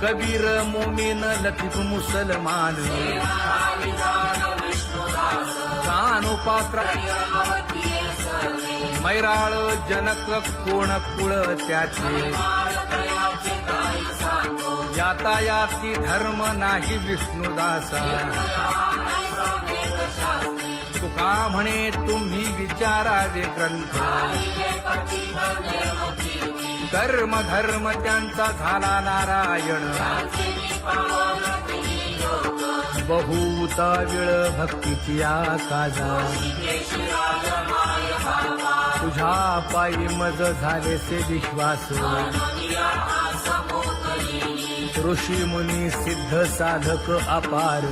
कबीर मोमीन लतीफ मुसलमान कानोपात्र मैराळ जनक कोण कुळ त्याचे यातायाती धर्म नाही विष्णुदासा तुका म्हणे तुम्ही विचारावे ग्रंथ कर्म धर्म त्यांचा झाला नारायण बहुता वेळ भक्तीची आकाजा तुझ्या पायी मज झालेसे विश्वास ऋषी मुनी सिद्ध साधक अपार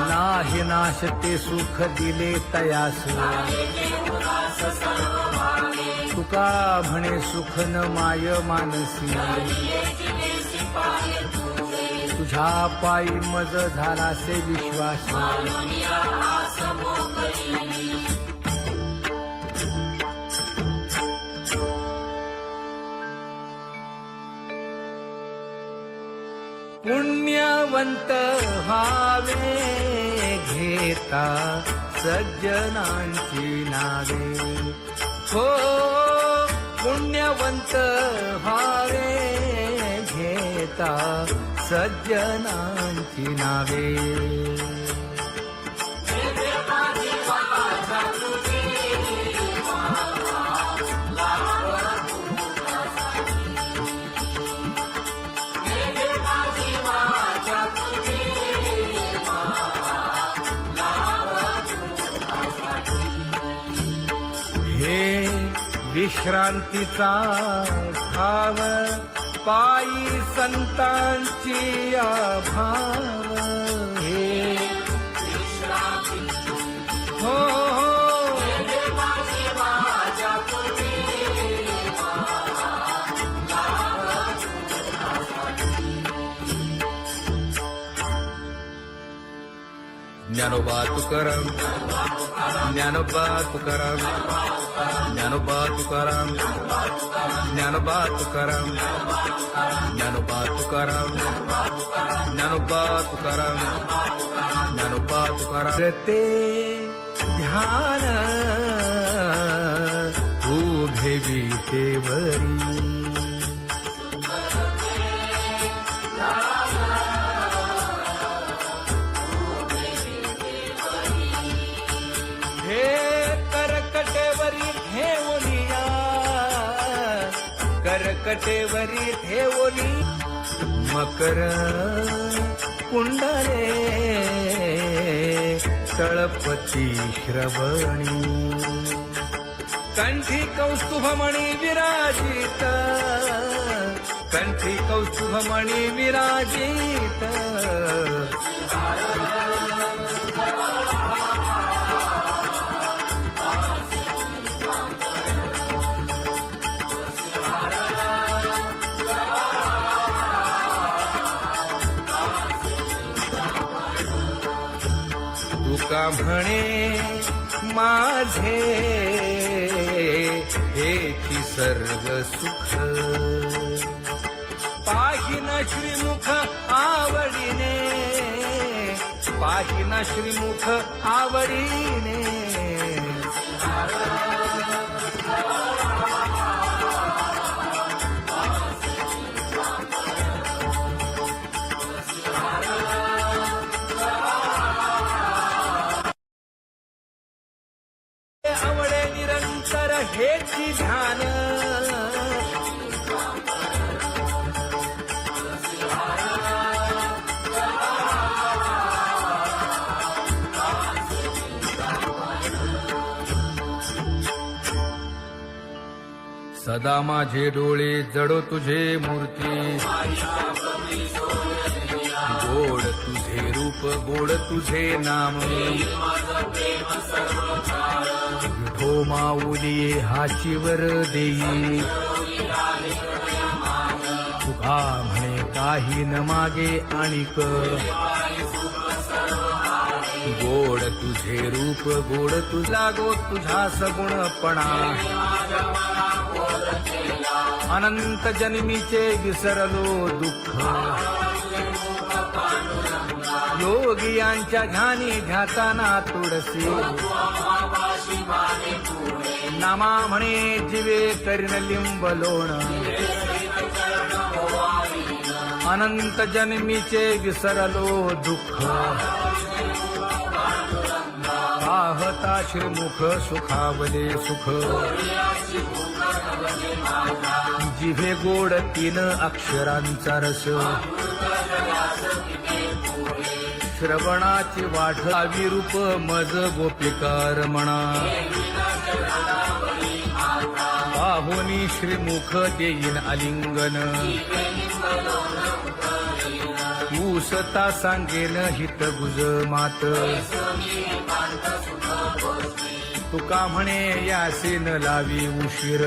नाही नाश ते सुख दिले तयास तुका म्हणे सुख न माय मानसी तुझ्या पायी मज झालासे विश्वास पुण्यवंत व्हावे घेता सज्जनांची नावे हो पुण्यवंत व्हावे घेता सज्जनांची नावे हे विश्रांतीचा भाव पायी संतांची अभाव हे हो ज्ञानोबा तुकाराम ज्ञानोबा तुकाराम ज्ञानोबा तुकाराम ज्ञानोबा तुकाराम ज्ञानोबा तुकाराम ज्ञानोबा तुकाराम ज्ञानोबा तुकाराम ते ध्यान उभे विटेवरी करकटेवरी ठेवली मकर कुंडले तळपती श्रवणी कंठी कौस्तुभमणी विराजित कंठी कौस्तुभमणी विराजित तुका म्हणे माझे हेची सर्व सुख पाहिन श्रीमुख आवडीने पाहिन श्रीमुख आवडीने आवडे निरंतर हेची ध्यान सदा माझे डोळे जडो तुझे मूर्ती गोड तुझे रूप गोड तुझे नाम विठो माऊली हाचीवर देई तुका म्हणे काही न मागे आणिक गोड तुझे रूप गोड तुझा गो तुझा सगुणपणा अनंत जन्मीचे विसरलो दुःख योगियांच्या ध्यानी ध्याताना तुळसी नामा म्हणे जीवे करीन लिंब लोण अनंत जन्मीचे विसरलो दुःख पाहता श्रीमुख सुखावले सुख जिभे गोड 3 अक्षरांचा रस श्रवणाची वाढ विरूप मज गोपिकार म्हणा पाहुनी श्रीमुख देईन आलिंगन ऊसता सांगेन हित गुज मात तुका म्हणे यासीन लावी उशीर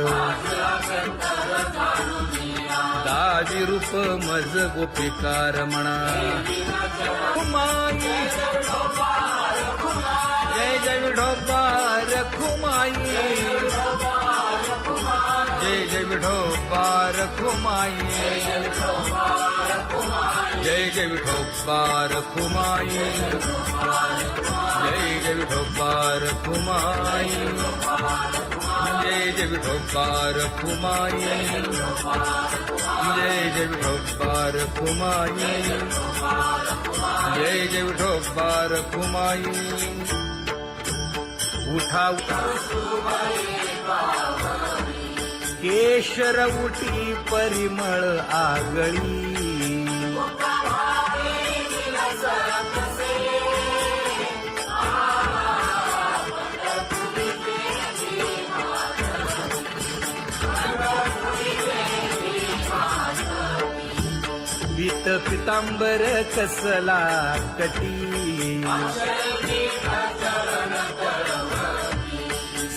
दावी रूप मज गोपिकार म्हणा खुमाई जय जय विठोबार खुमाई जय जय विठोबार खुमाई जय जय विठोबार खुमाई जय जय विठोबार खुमाई जय जय विठोबार खुमाई जय जय विठोबार खुमाई जय जय विठोबार खुमाई उठा केशर उठी परिमळ आगळी पीत पितांबर कसला कटी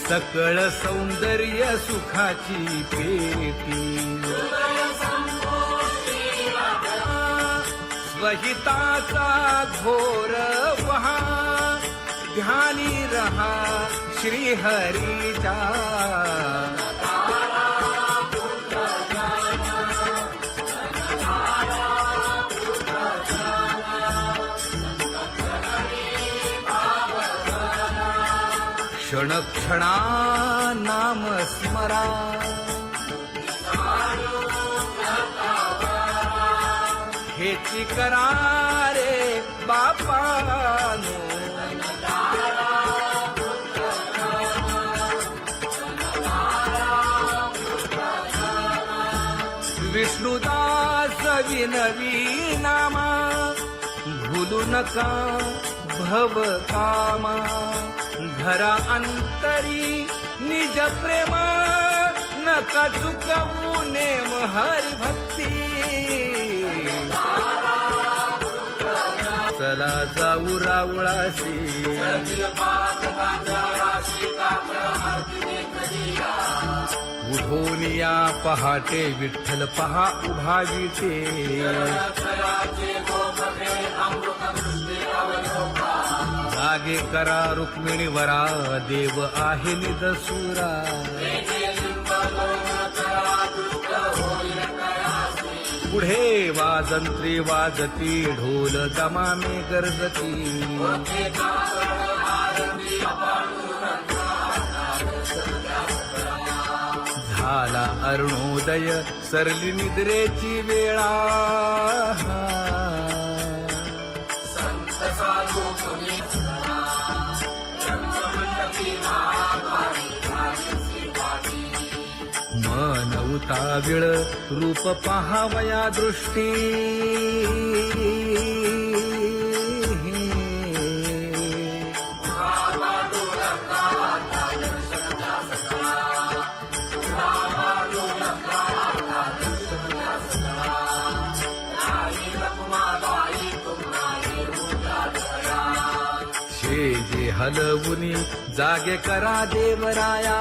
सकळ सौंदर्य सुखाची पेटी स्वहिताचा घोर वहा ध्यानी रहा श्रीहरीचा क्षण क्षणा नाम स्मरा हेची करा रे बापानो विष्णुदास विनवी नामा भूलू नका भव कामा धरा अंतरी निज प्रेमा नका चुकवू नेम हरी भक्ती चला जाऊ रावळाशी उठोनिया पहाटे विठ्ठल पहा उभा विटे जागे करा रुक्मिणी वरा देव आहे निदसुरा पुढे वाजंत्री वाजती ढोल दमामे गरजती झाला अरुणोदय सरली निद्रेची वेळा मन उताविळ रूप पहावया दृष्टी जे हलवुनी जागे करा देवराया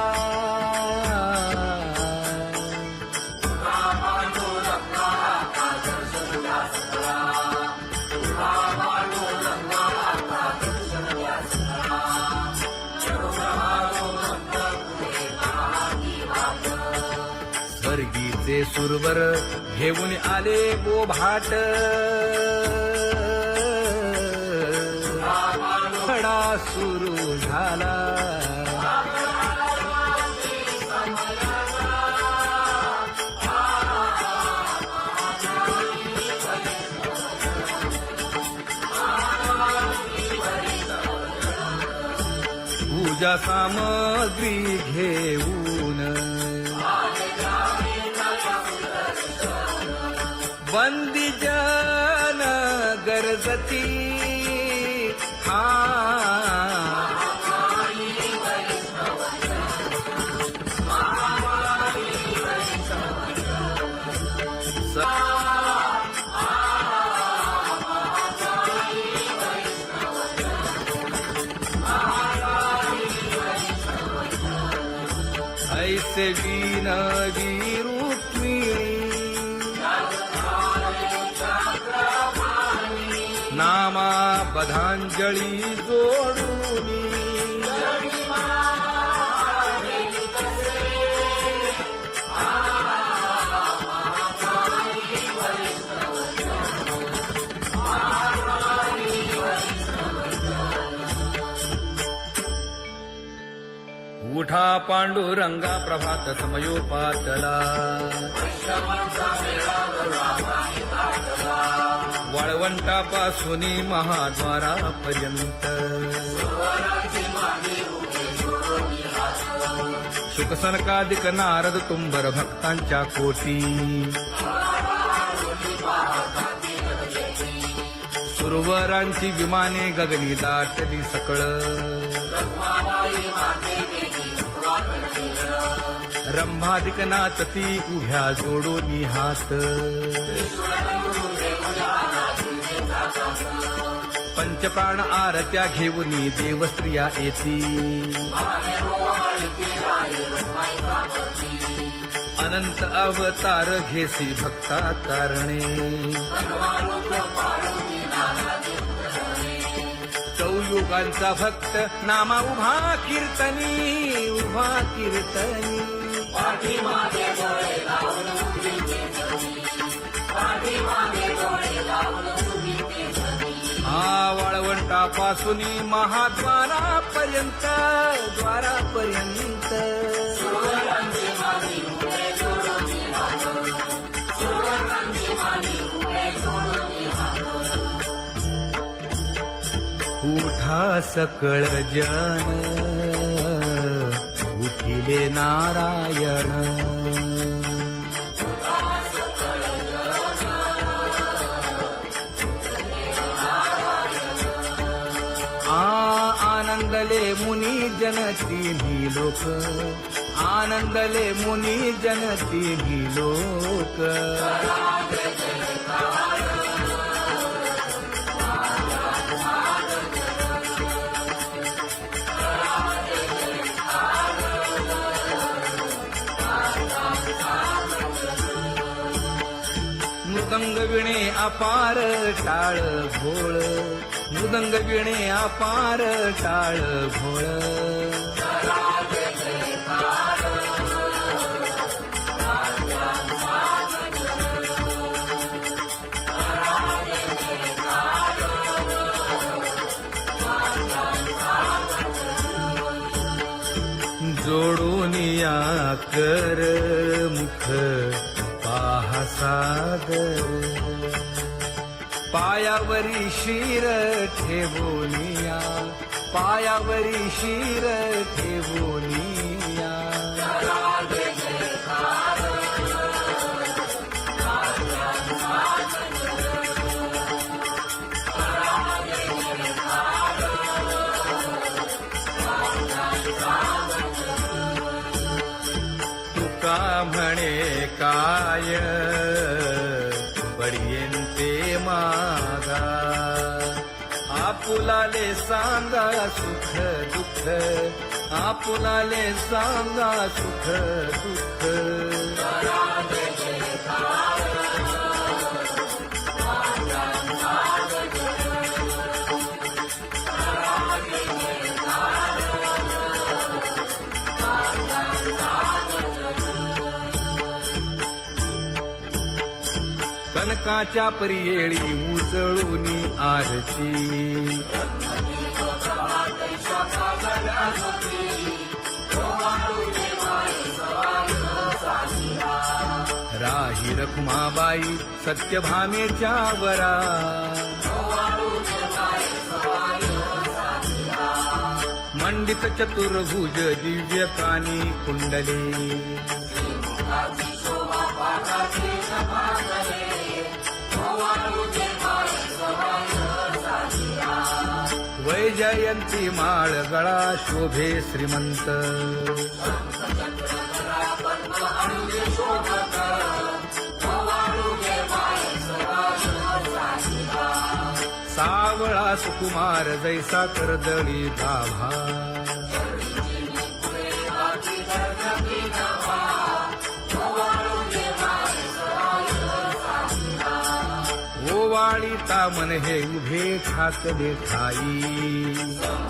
स्वर्गी ते सुरवर घेऊन आले बोभाट खडा सुरू झाला पूजा सामग्री घेऊन बंदी जन गरजती ऐसे विनवी रुक्मिणी नामा बधांजळी जोडूनी उठा पांडुरंगा प्रभात समयोपातला वाळवंटापासून महाद्वारापर्यंत शुकसनकादिक नारद तुंबर भक्तांच्या कोटी सुरवरांची विमाने गगनी दाटली सकळ रंभादिक नाचती उभ्या जोडोनी हात पंचप्राण आरत्या घेऊनी देवस्त्रिया येती अनंत अवतार घेसी भक्ता तारणे चौयुगांचा भक्त नामा उभा कीर्तनी उभा कीर्तनी वाळवंटापासून महाद्वारापर्यंत द्वारापर्यंत उठा सकळ जन उठिले नारायण आनंदले मुनी जन तिन्ही लोक आनंदले मुनी जन तिन्ही लोक मृदंग विणे अपार टाळ भोळ मृदंग विणे अपार टाळ भोळ जोडूनिया कर मुख पाहा सागर पायावरी शिर ठेवोनिया पायावरी शिर ठेवोनिया तुका म्हणे काय बडियेंते मागा आपुलाले सांगा सुख दुःख आपुलाले सांगा सुख दुःख कनकाच्या परियेळी उजळूनी आरती राही रखुमाबाई सत्यभामेच्या वरा मंडित चतुर्भुज दिव्य कानी कुंडले वैजयंती माळ गळा शोभे श्रीमंत सावळा सुकुमार जैसा कर्दळी गाभा ओवाळी तामन हे उभे ठाकले ठाई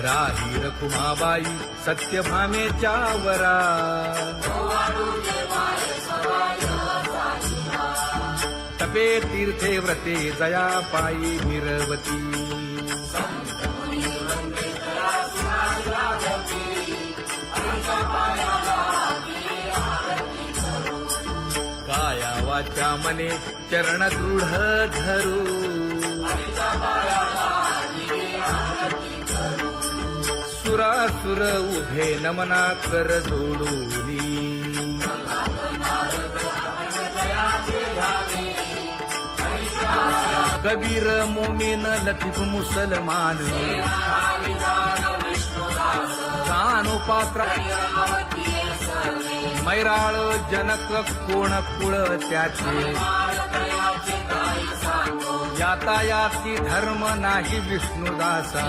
राही रखुमाबाई सत्यभामेच्या वरा तपे तीर्थे व्रते जया पायी मिरवती काया वाचा मने चरण दृढ धरू सुरासुर उभे नमना कर जोडूनी कबीर मोमीन लतीफ मुसलमान कानोपात्र मैराळ जनक कोण कुळ त्याचे यातायाती धर्म नाही विष्णुदासा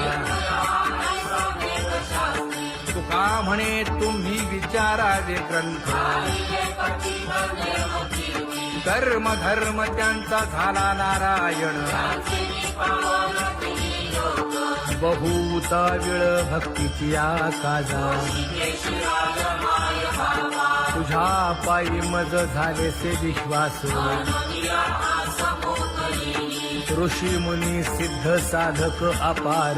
तुका म्हणे तुम्ही विचारावे ग्रंथ कर्म धर्म त्यांचा झाला नारायण बहुता वेळ भक्तीची आकाजा तुझ्या पायी मज झालेसे विश्वास ऋषी मुनी सिद्ध साधक अपार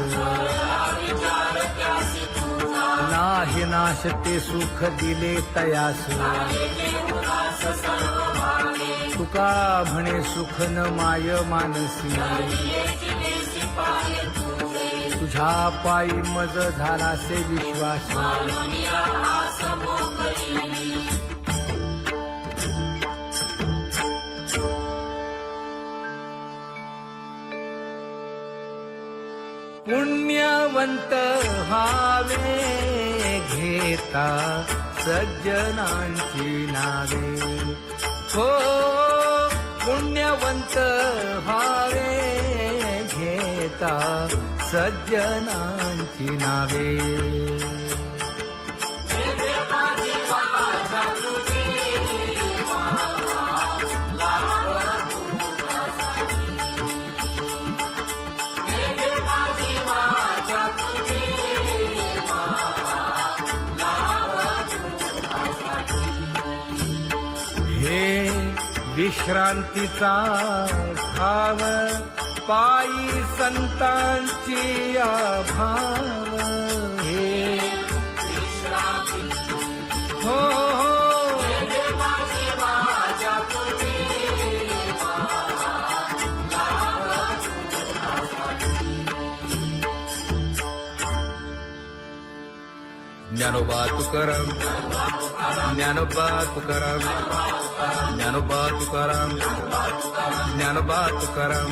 नाही नाश ते सुख दिले तयास तुका म्हणे सुख न माय मानसी तुझ्या पायी मज झाला से विश्वास पुण्यवंत व्हावे घेता सज्जनांची नावे हो पुण्यवंत व्हावे घेता सज्जनांची नावे विश्रांतीचा भाव पायी संतांची भाव हे हो ज्ञानोबा तुकाराम ज्ञानोबा तुकाराम ज्ञानोबा तुकाराम ज्ञानोबा तुकाराम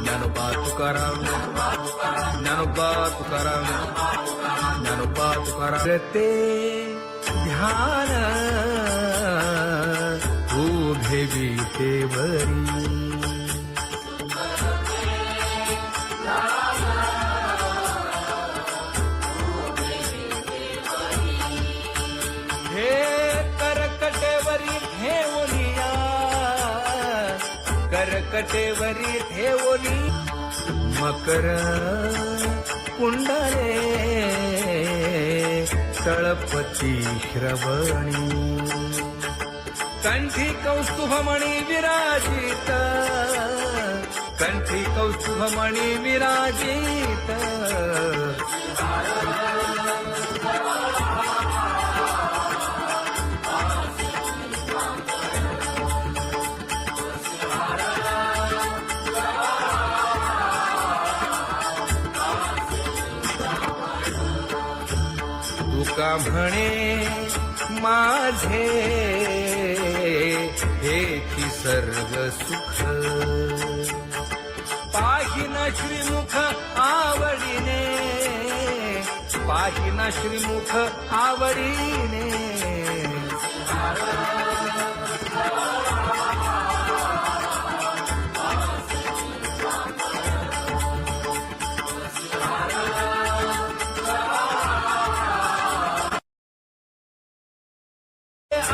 ज्ञानोबा तुकाराम ज्ञानोबा तुकाराम ज्ञानोबा तुकाराम ते ध्यान उभे विटेवरी करकटेवरी ठेवली मकर कुंडले तळपती श्रवणी कंठी कौस्तुभमणी विराजित कंठी कौस्तुभमणी विराजित तुका म्हणे माझे हेची सर्व सुख पाहिन श्रीमुख आवडीने पाहिन श्रीमुख आवडीने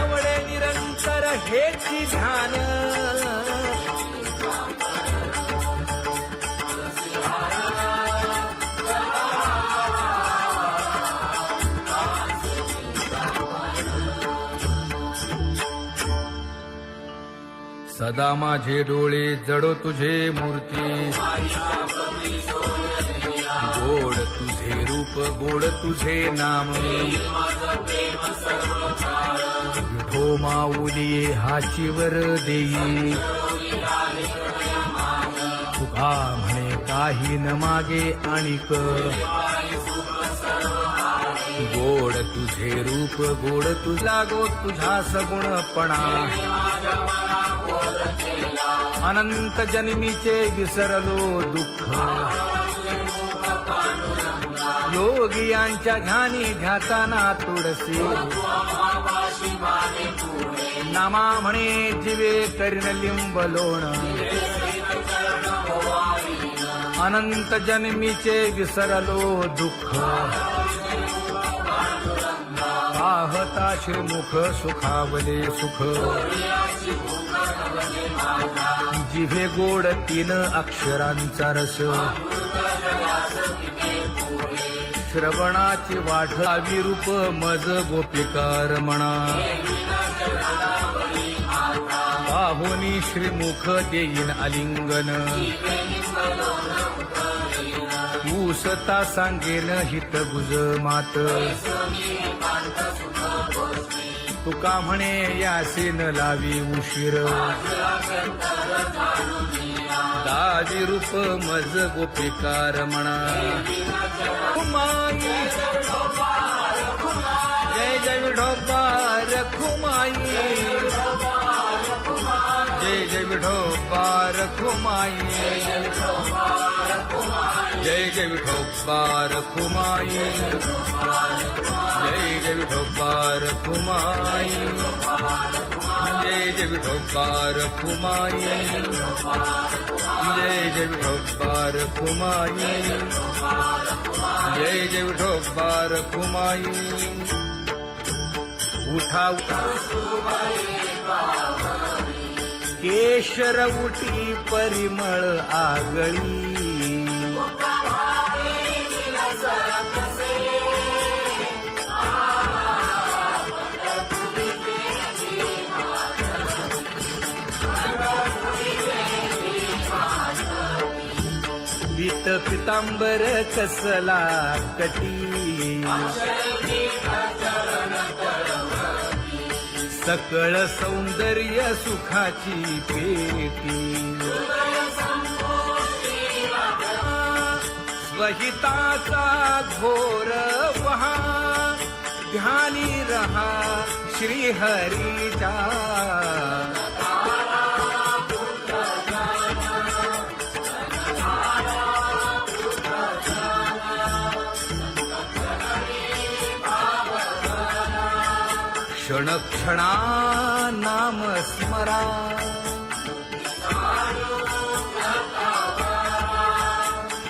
आवडे निरंतर हेची ध्यान सदा माझे डोळे जडो तुझे मूर्ती गोड तुझे रूप गोड तुझे नाम विठो माऊली हाचीवर देई तुका म्हणे काही न मागे आणिक गोड तुझे रूप गोड तुझा गो तुझा सगुणपणा अनंत जन्मीचे विसरलो दुःख योगियांच्या ध्यानी ध्याताना तुळसी नामा म्हणे जीवे करीन लिंबलोण अनंत जन्मीचे विसरलो दुःख पाहता श्रीमुख सुखावले सुख जिभे गोड 3 अक्षरांचा रस श्रवणाची वाढ विरूप मज गोपिकार म्हणा पाहुनी श्रीमुख देईन आलिंगन ऊसता सांगेन हित गुज मात तुका म्हणे यासीन लावी उशीर दावी रूप मज गोपिकार म्हणा खुमाई जय जय विठोबा रखुमाई जय जय विठोबा रखुमाई जय जय विठोबा रखुमाई जय जय विठोबा रखुमाई जय जय विठोबा रखुमाई जय जय विठोबा रखुमाई जय जय विठोबा रखुमाई उठा केशर उठी परिमळ आगळी पीत पितांबर कसला कटी सकळ सौंदर्य सुखाची पेटी स्वहिताचा घोर वहा ध्यानी रहा श्रीहरीचा क्षण क्षणा नाम स्मरा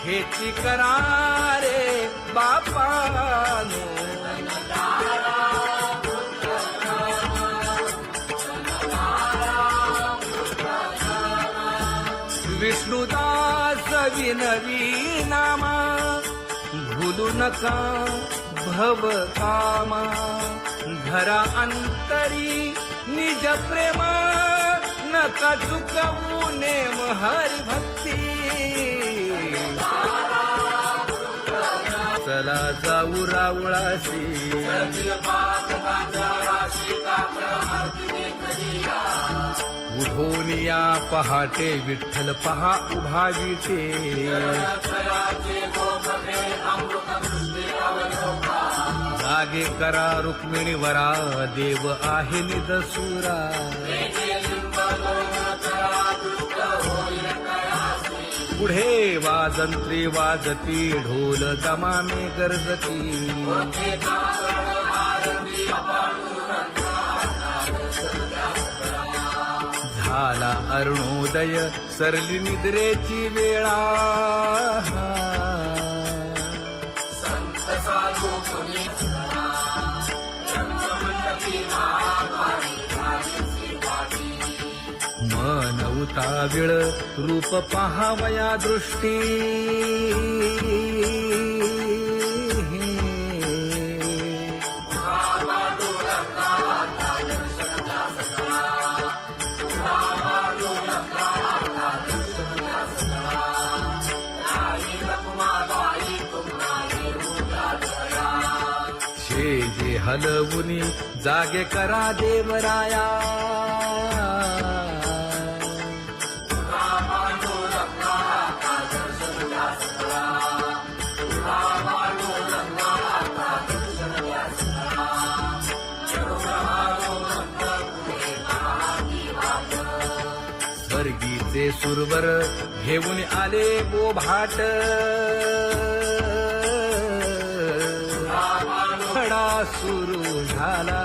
हेची करा रे बापानो विष्णुदास विनवी नामा नका भव कामा, धरा अंतरी निज प्रेमा, नका चुकवू नेम हरी भक्ती. चला जाऊ रावळाशी, उठून या पहाटे विठ्ठल पहा उभा विटे. जागे करा रुक्मिणीवरा, देव आहे निदसुरा. पुढे वाजंत्री वाजती, ढोल दमामे गरजती. झाला अरुणोदय, सरली निद्रेची वेळा. मन उताविळ रूप पहावया दृष्टी. शेजे हलवुनी जागे करा देवराया. स्वर्गीचे सुरवर घेऊन आले बोभाट. खडा सुरू झाला.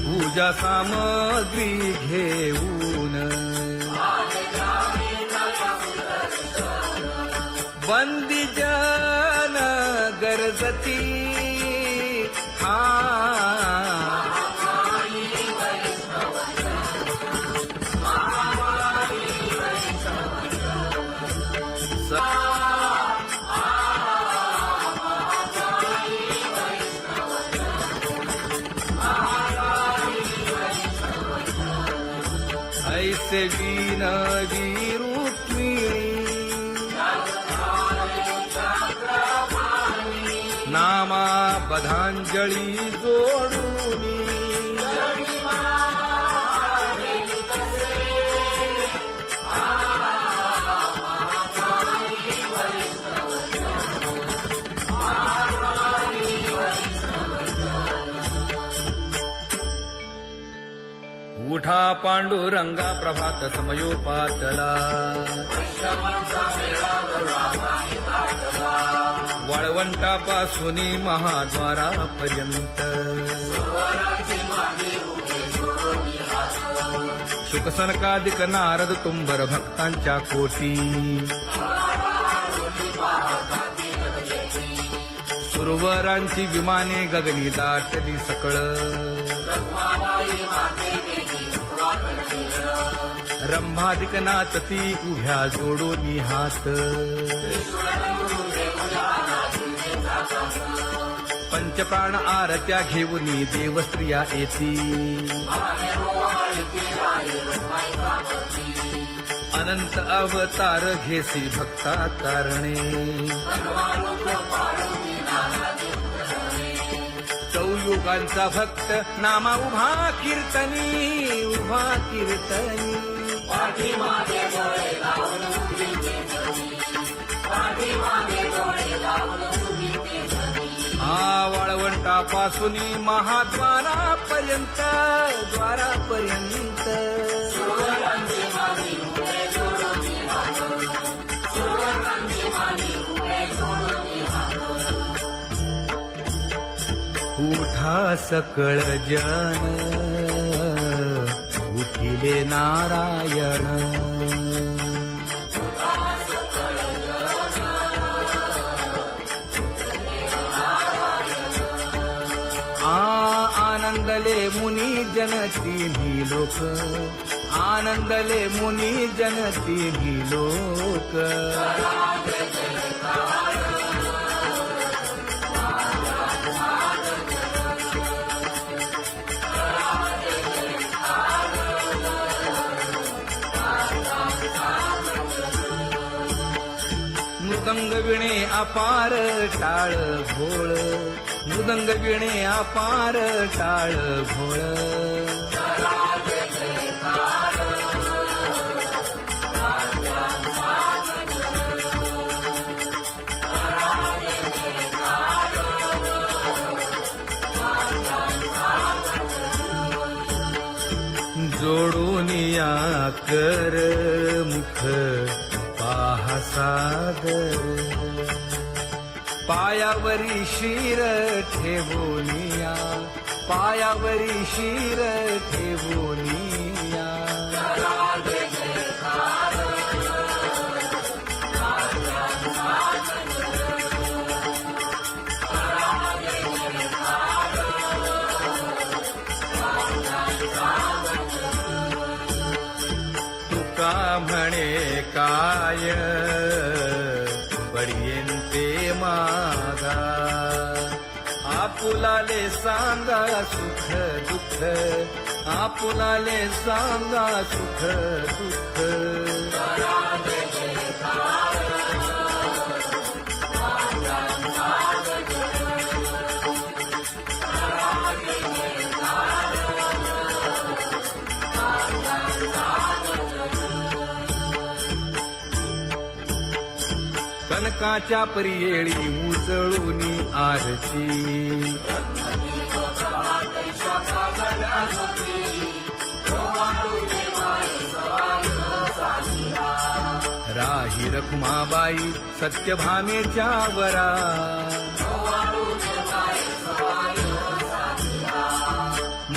पूजा सामग्री घेऊन बंदी जन गरजती. ऐसे विनवी रुक्मिणी, नामा बधांजळी जोडूनी. उठा पांडुरंगा प्रभात समयोपातला. वाळवंटापासून महाद्वारापर्यंत शुकसनकादिक नारद तुंबर भक्तांच्या कोटी. सुरवरांची विमाने गगनी दाटली सकळ. रंभादिक नाचती उभ्या जोडोनी हात. पंचप्राण आरत्या घेऊनी देवस्त्रिया येती. अनंत अवतार घेसी भक्ता तारणे. चौयुगांचा भक्त नामा उभा कीर्तनी, उभा कीर्तनी. वाळवंटापासून महाद्वारापर्यंत, द्वारापर्यंत. उठा सकळ जन, उठिले नारायण. आनंदले मुनी जन तिन्ही लोक, आनंदले मुनी जन तिन्ही लोक. मृदंग विणे अपार टाळ भोळ, मृदंग विणे अपार टाळ भोळ. जोडून या कर मुख पाहा सादर, पायावरी शिर ठेवोनिया, पायावरी शिर ठेवोनिया. तुका म्हणे काय बडियेंते मागा, आपुलाले सांगा सुख दुःख, आपुलाले सांगा सुख दुःख. कनकाच्या परियेळी उजळूनी आरती, राही रखुमाबाई सत्यभामेच्या वरा,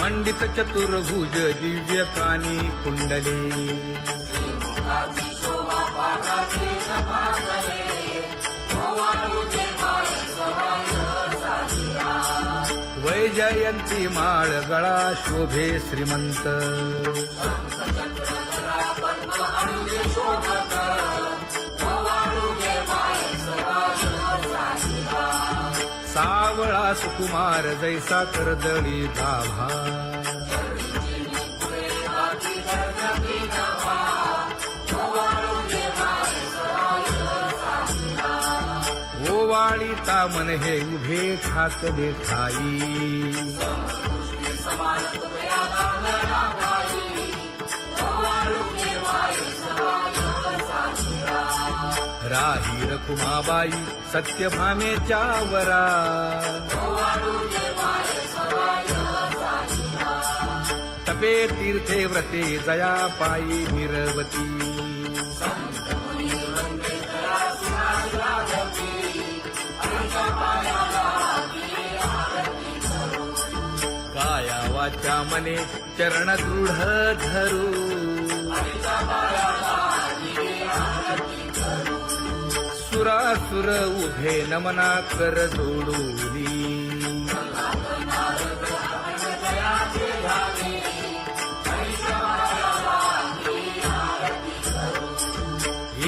मंडित चतुर्भुज दिव्य कानी कुंडले, वैजयंती माळ गळा शोभे श्रीमंत, सावळा सुकुमार जैसा कर्दळी गाभा, ओवाळीता मन हे उभे ठाकले ठाई, राही रखुमाबाई सत्यभामेच्या वरा, तपे तीर्थे व्रते जया पायी निरवती, काया वाचा मने चरण दृढ धरू, सुरासुर उभे नमना कर जोडूनी,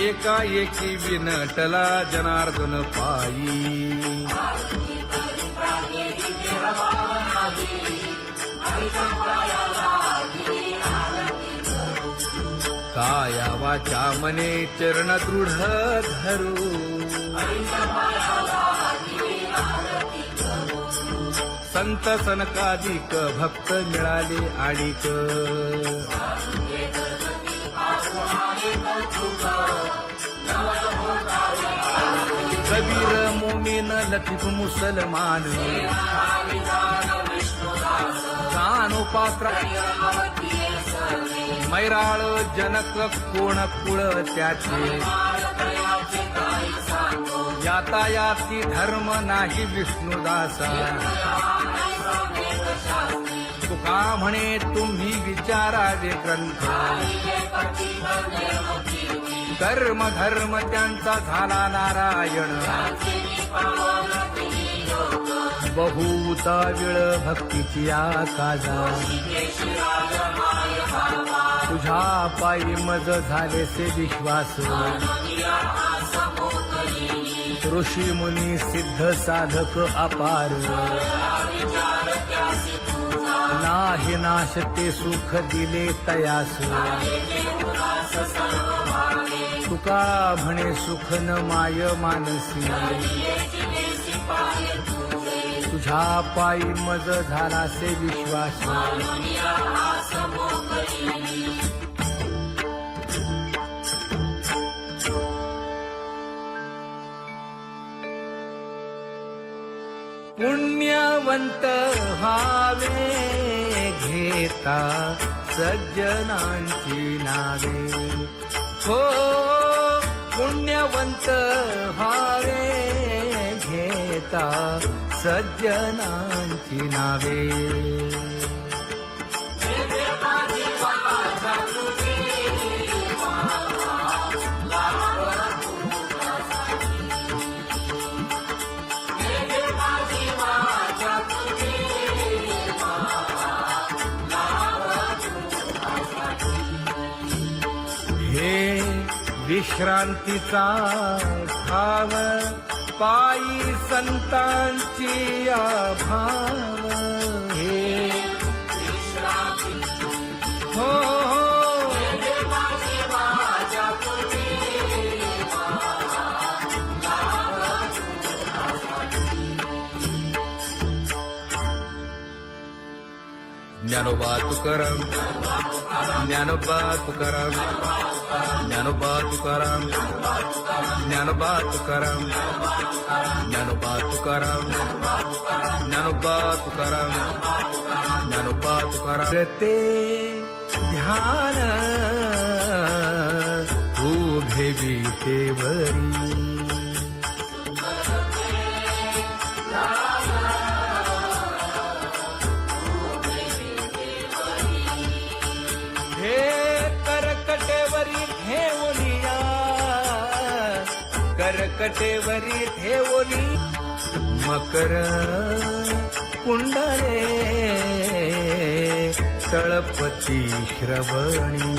एकाएकी विनटला जनार्दन पायी, काया वाचा मने चरण दृढ धरू, संत सनकादिक भक्त मिळाले आणिक, कबीर मोमीन लतीफ मुसलमान, कानोपात्रा मैराळ जनक कोण कुळ त्याचे, यातायाती धर्म नाही विष्णुदासा, तुका म्हणे तुम्ही विचारावे ग्रंथ, कर्म धर्म त्यांचा झाला नारायण, बहुता वेळ भक्तीची आकाजा तुझ्या पायी मज झालेसे विश्वास ऋषी मुनी सिद्ध साधक अपार नाही नाश ते सुख दिले तयास तुका म्हणे सुख न माय मानसी तुझ्या पायी मज झालासे विश्वास पुण्यवंत व्हावे घेता सज्जनांची नावे हो पुण्यवंत व्हावे घेता सज्जनांची नावे हे विश्रांतीचा भाव पायी संतांची अभाव हे हो ज्ञानोबा तुकाराम ज्ञानोबा तुकाराम ज्ञानोबा तुकाराम ज्ञानोबा तुकाराम ज्ञानोबा तुकाराम ज्ञानोबा तुकाराम ज्ञानोबा तुकाराम ते ध्यान उभे विटेवरी करकटेवरी ठेवली मकर कुंडले तळपती श्रवणी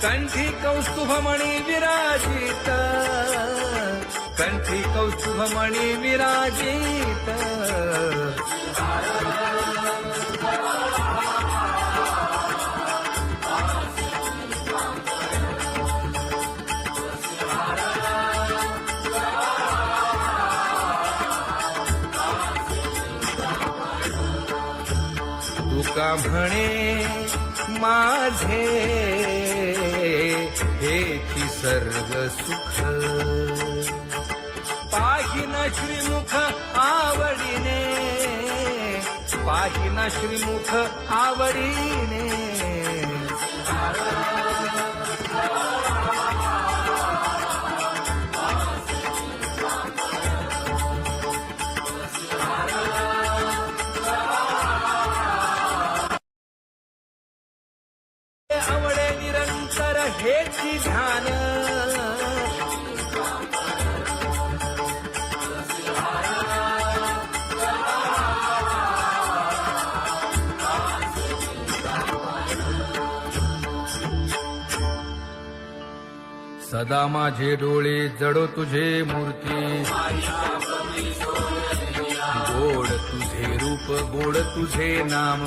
कंठी कौस्तुभमणी विराजित कंठी कौस्तुभमणी विराजित तुका म्हणे माझे हेची सर्व सुख पाहिना श्रीमुख आवडीने पाहिना श्रीमुख आवडीने आवडे निरंतर हेची ध्यान सदा माझे डोळे जडो तुझे मूर्ती गोड तुझे रूप गोड तुझे नाम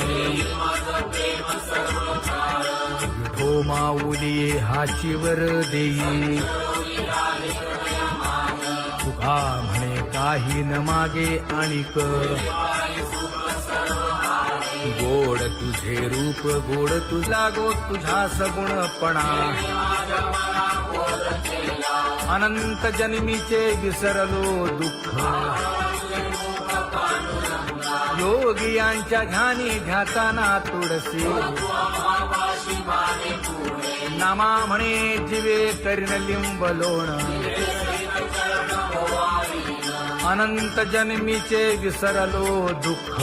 विठो माऊली हाचीवर देई तुका म्हणे काही न मागे आणिक गोड तुझे रूप गोड तुझा गो तुझा सगुणपणा अनंत जन्मीचे विसरलो दुःख योगियांच्या ध्यानी ध्याताना तुळसी नामा म्हणे जीवे करीन लिंब लोण अनंत जन्मीचे विसरलो दुःख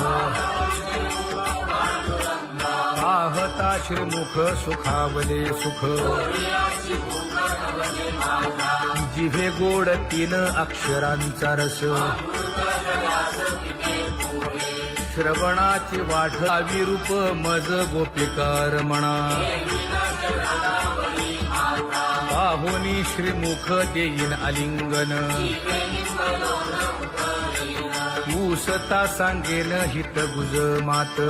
पाहता श्रीमुख सुखावले सुख जिभे गोड तीन अक्षरांचा रस श्रवणाची वाढ विरूप मज गोपिकार म्हणा पाहुनी श्रीमुख देईन आलिंगन उसता सांगेन हित गुज मात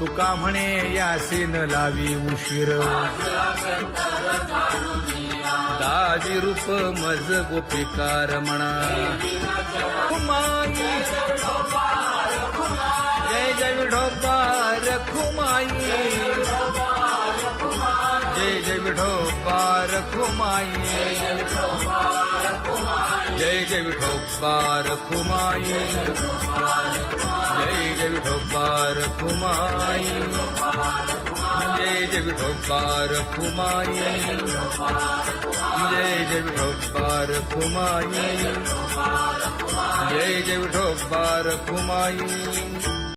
तुका म्हणे यासे न लावी उशीर दाजी रूप मज गोपिकार म्हणा खुमाई जय जय विठोबा रखुमाई जय जय विठोबा रखुमाई जय जय विठोबा रखुमाई जय जय विठोबा रखुमाई जय जय विठोबा रखुमाई जय जय विठोबा रखुमाई जय जय विठोबा रखुमाई